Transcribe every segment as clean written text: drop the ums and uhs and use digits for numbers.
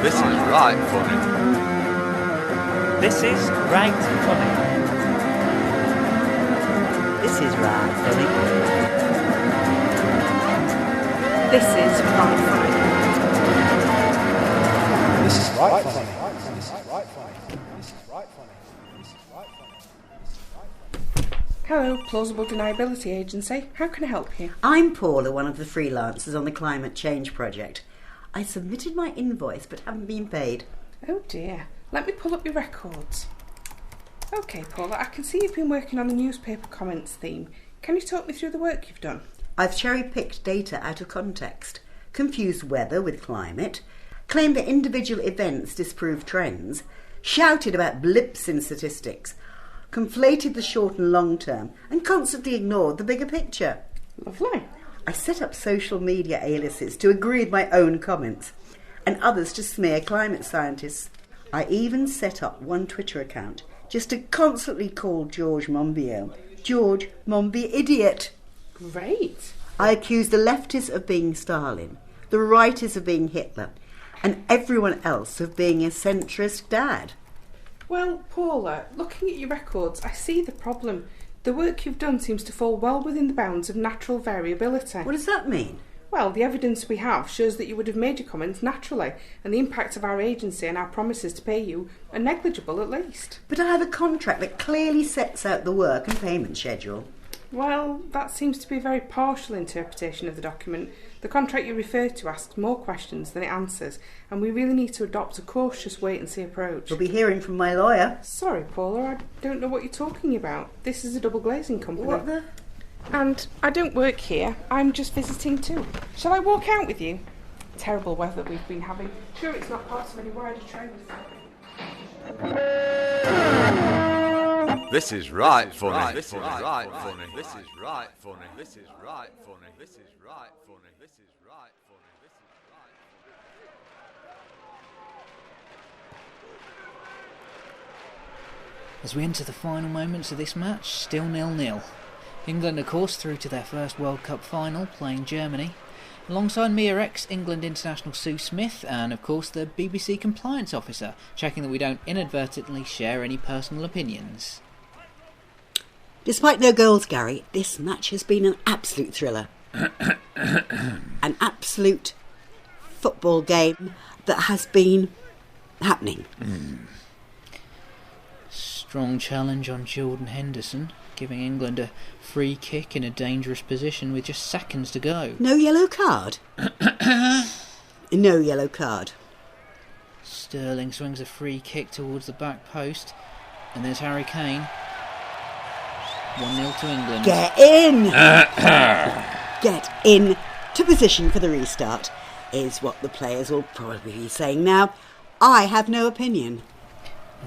This is right funny. This is right funny. This is right funny. This is right funny. This is right funny. This is right funny. This is right funny. This is right funny. Hello, Plausible Deniability Agency. How can I help you? I'm Paula, one of the freelancers on the Climate Change Project. I submitted my invoice but haven't been paid. Oh dear. Let me pull up your records. OK, Paula, I can see you've been working on the newspaper comments theme. Can you talk me through the work you've done? I've cherry-picked data out of context, confused weather with climate, claimed that individual events disprove trends, shouted about blips in statistics, conflated the short and long term, and constantly ignored the bigger picture. Lovely. I set up social media aliases to agree with my own comments, and others to smear climate scientists. I even set up one Twitter account just to constantly call George Monbiot George Monbiot idiot. Great. I accused the leftists of being Stalin, the rightists of being Hitler, and everyone else of being a centrist dad. Well, Paula, looking at your records, I see the problem. The work you've done seems to fall well within the bounds of natural variability. What does that mean? Well, the evidence we have shows that you would have made your comments naturally, and the impact of our agency and our promises to pay you are negligible at least. But I have a contract that clearly sets out the work and payment schedule. Well, that seems to be a very partial interpretation of the document. The contract you refer to asks more questions than it answers, and we really need to adopt a cautious wait-and-see approach. You'll be hearing from my lawyer. Sorry, Paula, I don't know what you're talking about. This is a double glazing company. What the... And I don't work here, I'm just visiting too. Shall I walk out with you? Terrible weather we've been having. Sure it's not part of any wider trend. This is right funny. This is right funny. This is right funny. This is right funny. This is right funny. This is right funny. This is right As we enter the final moments of this match, still 0-0. England, of course, through to their first World Cup final, playing Germany. Alongside me are ex-England international Sue Smith and, of course, the BBC compliance officer, checking that we don't inadvertently share any personal opinions. Despite no goals, Gary, this match has been an absolute thriller. An absolute football game that has been happening. Strong challenge on Jordan Henderson, giving England a free kick in a dangerous position with just seconds to go. No yellow card? No yellow card. Sterling swings a free kick towards the back post, and there's Harry Kane. 1-0 to England. Get in! Get in to position for the restart, is what the players will probably be saying now. I have no opinion.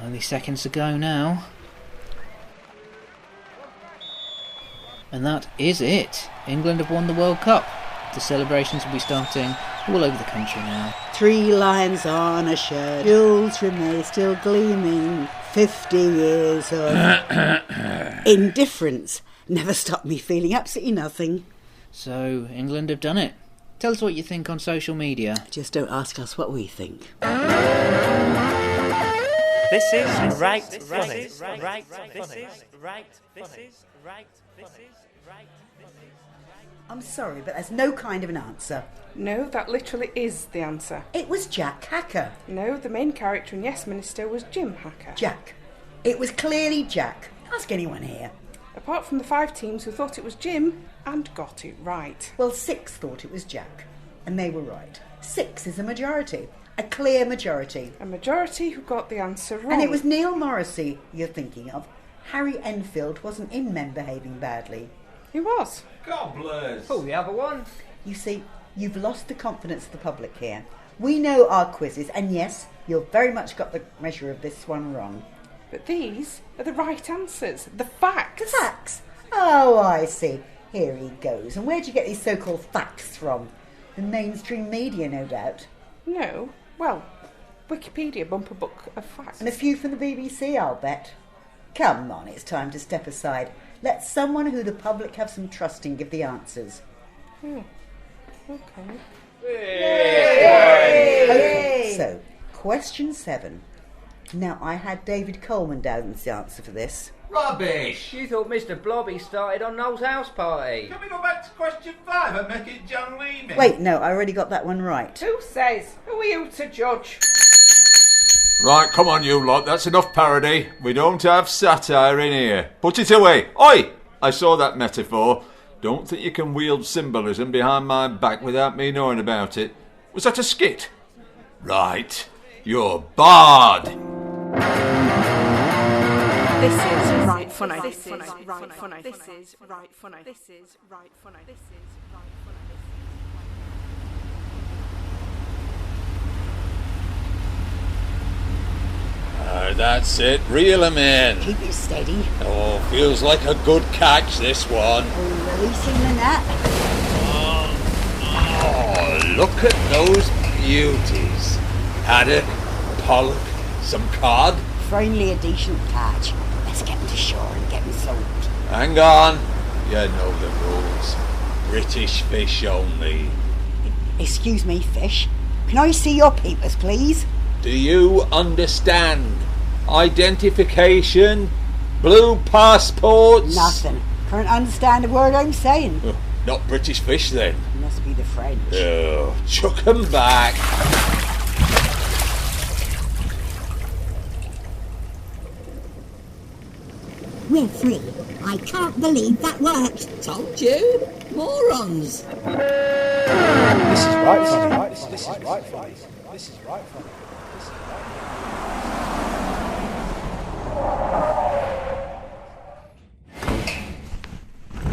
Only seconds to go now. And that is it. England have won the World Cup. The celebrations will be starting all over the country now. 3 lions on a shirt, jewels from they still gleaming. 50 years of indifference never stopped me feeling absolutely nothing. So, England have done it. Tell us what you think on social media. Just don't ask us what we think. This is right funny. This is right funny. This is right funny. I'm sorry, but there's no kind of an answer. No, that literally is the answer. It was Jack Hacker. No, the main character in Yes Minister was Jim Hacker. Jack. It was clearly Jack. Ask anyone here. Apart from the 5 teams who thought it was Jim and got it right. Well, 6 thought it was Jack, and they were right. 6 is a majority. A clear majority. A majority who got the answer wrong. And it was Neil Morrissey you're thinking of. Harry Enfield wasn't in men behaving badly. He was. God bless. Oh, the other one. You see, you've lost the confidence of the public here. We know our quizzes, and yes, you've very much got the measure of this one wrong. But these are the right answers. The facts. The facts? Oh, I see. Here he goes. And where'd you get these so-called facts from? The mainstream media, no doubt. No. Well, Wikipedia bumper book of facts. And a few from the BBC, I'll bet. Come on, it's time to step aside. Let someone who the public have some trust in give the answers. Okay. Okay, so, Question 7. Now, I had David Coleman down as the answer for this. Rubbish! You thought Mr. Blobby started on Noel's house party. Can we go back to question 5 and make it John Levy? Wait, no, I already got that one right. Who says? Who are you to judge? Right, come on you lot, that's enough parody. We don't have satire in here. Put it away. Oi! I saw that metaphor. Don't think you can wield symbolism behind my back without me knowing about it. Was that a skit? Right, you're barred. This is right funny. This is right funny. This is right funny. This is right funny. This is right funny. That's it, reel 'em in. Keep it steady. Oh, feels like a good catch, this one. Oh, releasing the net. Oh, look at those beauties. Haddock, pollock, some cod. Finally a decent catch. Let's get them to shore and get them sold. Hang on. You know the rules. British fish only. Excuse me, fish. Can I see your papers, please? Do you understand? Identification? Blue passports? Nothing. Can't understand a word I'm saying. Oh, not British fish then. Must be the French. Oh, chuck 'em back. We're free. I can't believe that worked. Told you. Morons. This is right funny. This is right funny. This is right funny.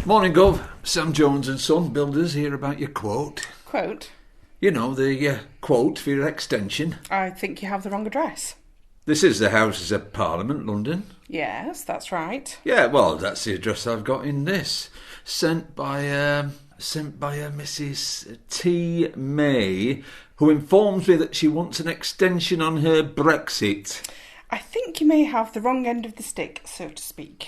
Morning, Gov. Sam Jones and Son, builders, here about your quote. Quote? You know, the quote for your extension. I think you have the wrong address. This is the Houses of Parliament, London. Yes, that's right. Yeah, well, that's the address I've got in this. Sent by a Mrs. T. May, who informs me that she wants an extension on her Brexit. I think you may have the wrong end of the stick, so to speak.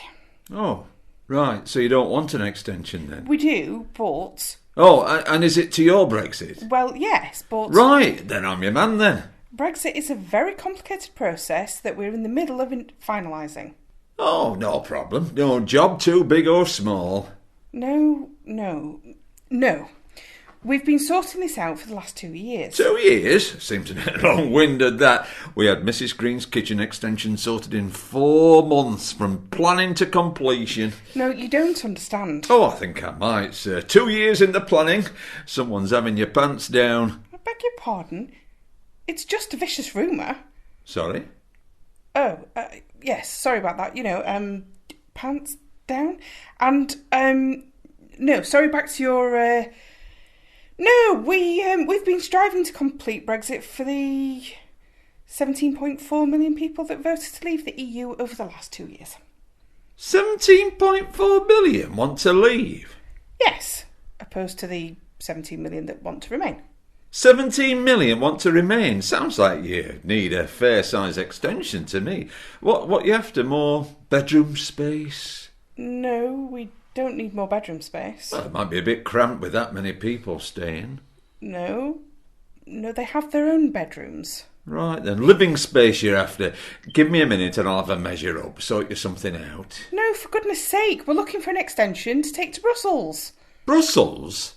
Oh, right. So you don't want an extension then? We do, but... Oh, and is it to your Brexit? Well, yes, but... Right, then I'm your man then. Brexit is a very complicated process that we're in the middle of finalising. Oh, no problem. No job too big or small. No. We've been sorting this out for the last 2 years. 2 years? Seems a bit long-winded, that. We had Mrs. Green's kitchen extension sorted in 4 months, from planning to completion. No, you don't understand. Oh, I think I might, sir. 2 years in the planning. Someone's having your pants down. I beg your pardon? It's just a vicious rumour. Sorry? Oh, yes, sorry about that. You know, pants down? And, no, sorry, back to your, No, we've been striving to complete Brexit for the 17.4 million people that voted to leave the EU over the last 2 years. 17.4 million want to leave? Yes, opposed to the 17 million that want to remain. 17 million want to remain? Sounds like you need a fair-size extension to me. What you after, more bedroom space? No, we don't need more bedroom space. Well, it might be a bit cramped with that many people staying. No, they have their own bedrooms. Right then, living space you're after. Give me a minute and I'll have a measure up, sort you something out. No, for goodness sake, we're looking for an extension to take to Brussels. Brussels?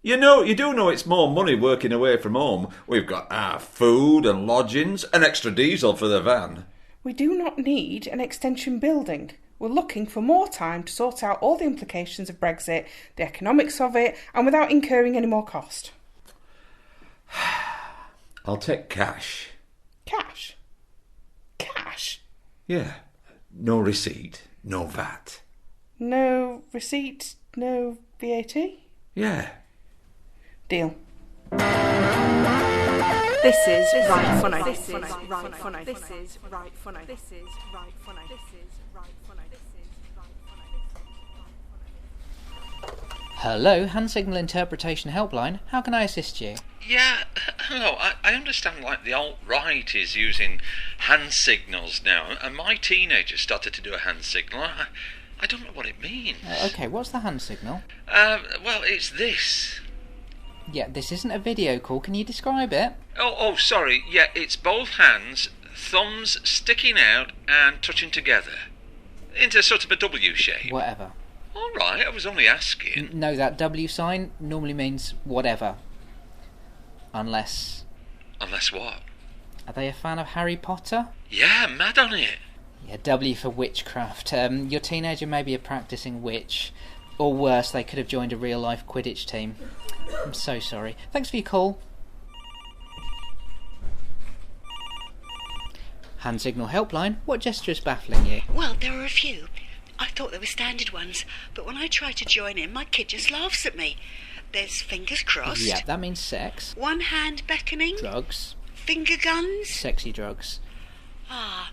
You do know it's more money working away from home. We've got our food and lodgings, and extra diesel for the van. We do not need an extension building. We're looking for more time to sort out all the implications of Brexit, the economics of it, and without incurring any more cost. I'll take cash. Cash? Cash? Yeah. No receipt, no VAT. No receipt, no VAT? Yeah. Deal. This is right funny. This is right funny. This is right funny. This is right funny. This is right funny. This is right funny. Hello, hand signal interpretation helpline. How can I assist you? Yeah, hello. I understand, like, the alt-right is using hand signals now, and my teenager started to do a hand signal. I don't know what it means. Okay, what's the hand signal? Well, it's this. Yeah, this isn't a video call. Can you describe it? Oh, sorry. Yeah, it's both hands, thumbs sticking out and touching together. Into sort of a W shape. Whatever. All right, I was only asking. No, that W sign normally means whatever. Unless... Unless what? Are they a fan of Harry Potter? Yeah, mad on it. Yeah, W for witchcraft. Your teenager may be a practising witch. Or worse, they could have joined a real-life Quidditch team. I'm so sorry. Thanks for your call. Hand signal helpline. What gesture is baffling you? Well, there are a few. I thought they were standard ones, but when I try to join in, my kid just laughs at me. There's fingers crossed. Yeah, that means sex. One hand beckoning. Drugs. Finger guns. Sexy drugs. Ah,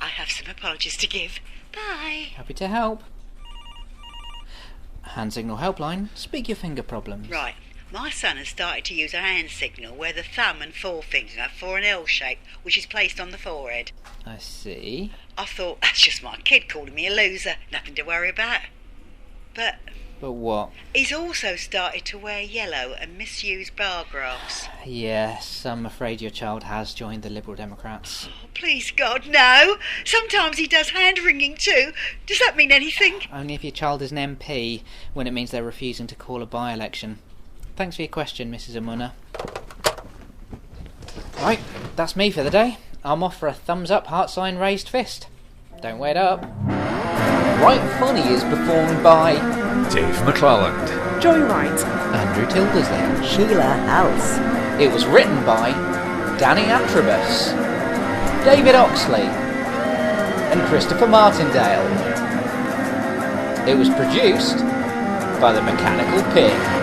I have some apologies to give. Bye. Happy to help. Hand signal helpline. Speak your finger problems. Right. My son has started to use a hand signal where the thumb and forefinger form an L shape, which is placed on the forehead. I see. I thought, that's just my kid calling me a loser. Nothing to worry about. But what? He's also started to wear yellow and misuse bar graphs. Yes, I'm afraid your child has joined the Liberal Democrats. Oh, please God, no. Sometimes he does hand-wringing too. Does that mean anything? Only if your child is an MP, when it means they're refusing to call a by-election. Thanks for your question, Mrs. Amuna. Right, that's me for the day. I'm off for a thumbs up, heart sign, raised fist. Don't wait up. Right Funny is performed by Dave McClelland, Joy Wright, Andrew Tildersley, Sheila House. It was written by Danny Atribus, David Oxley, and Christopher Martindale. It was produced by the Mechanical Pig.